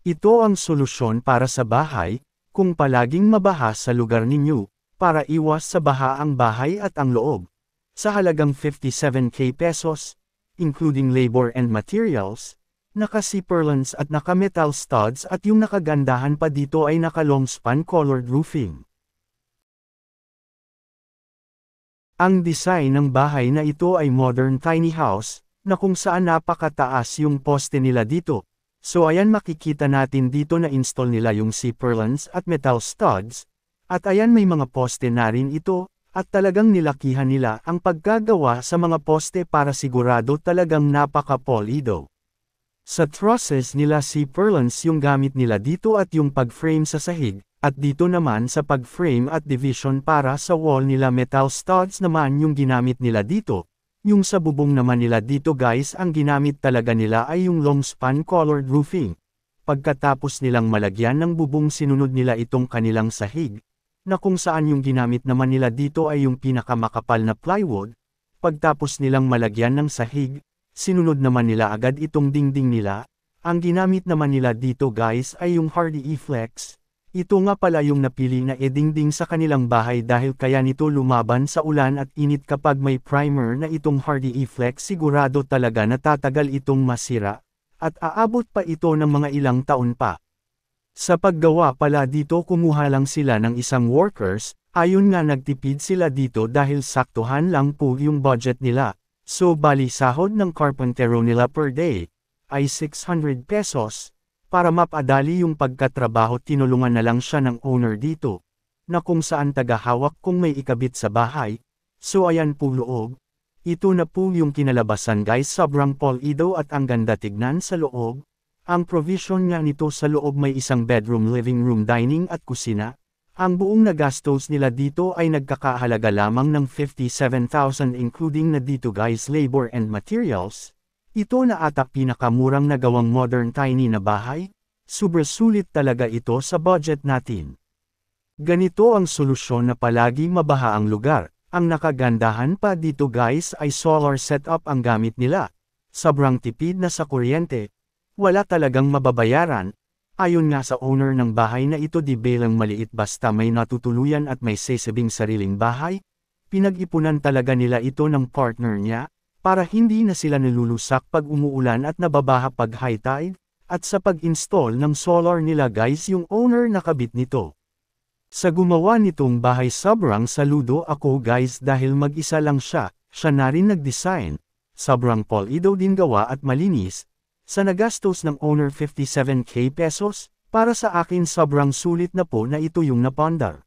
Ito ang solusyon para sa bahay, kung palaging mabaha sa lugar ninyo, para iwas sa baha ang bahay at ang loob. Sa halagang 57k pesos, including labor and materials, naka-Ciperlans at naka-metal studs at yung nakagandahan pa dito ay naka-long span colored roofing. Ang design ng bahay na ito ay modern tiny house, na kung saan napakataas yung poste nila dito. So ayan makikita natin dito na install nila yung Ciperlans at metal studs, at ayan may mga poste na rin ito, at talagang nilakihan nila ang paggagawa sa mga poste para sigurado talagang napaka-polido. Sa trusses nila Ciperlans yung gamit nila dito at yung pag-frame sa sahig, at dito naman sa pag-frame at division para sa wall nila metal studs naman yung ginamit nila dito. Yung sa bubong naman nila dito guys ang ginamit talaga nila ay yung long span colored roofing. Pagkatapos nilang malagyan ng bubong sinunod nila itong kanilang sahig, na kung saan yung ginamit naman nila dito ay yung pinakamakapal na plywood. Pagtapos nilang malagyan ng sahig, sinunod naman nila agad itong dingding nila. Ang ginamit naman nila dito guys ay yung Hardy E-Flex. Ito nga pala yung napili na edingding sa kanilang bahay dahil kaya nito lumaban sa ulan at init kapag may primer na itong Hardy E-Flex sigurado talaga natatagal itong masira, at aabot pa ito ng mga ilang taon pa. Sa paggawa pala dito kumuha lang sila ng isang workers, ayon nga nagtipid sila dito dahil saktuhan lang po yung budget nila, so bali sahod ng carpentero nila per day, ay 600 pesos. Para mapadali yung pagkatrabaho tinulungan na lang siya ng owner dito, na kung saan tagahawak kung may ikabit sa bahay. So ayan po loob. Ito na po yung kinalabasan guys, sobrang polido at ang ganda tignan sa loob. Ang provision nga nito sa loob may isang bedroom, living room, dining at kusina. Ang buong nagastos nila dito ay nagkakahalaga lamang ng 57,000 including na dito guys labor and materials. Ito na ata pinakamurang nagawang modern tiny na bahay, super sulit talaga ito sa budget natin. Ganito ang solusyon na palagi mabaha ang lugar. Ang nakagandahan pa dito guys ay solar setup ang gamit nila. Sobrang tipid na sa kuryente. Wala talagang mababayaran. Ayon nga sa owner ng bahay na ito di belang maliit basta may natutuluyan at may sasabing sariling bahay. Pinag-ipunan talaga nila ito ng partner niya, para hindi na sila nalulusak pag umuulan at nababaha pag high tide, at sa pag-install ng solar nila guys yung owner nakabit nito. Sa gumawa nitong bahay sobrang saludo ako guys dahil mag-isa lang siya na rin nag-design, sobrang polido din gawa at malinis, sa nagastos ng owner 57k pesos, para sa akin sobrang sulit na po na ito yung napandar.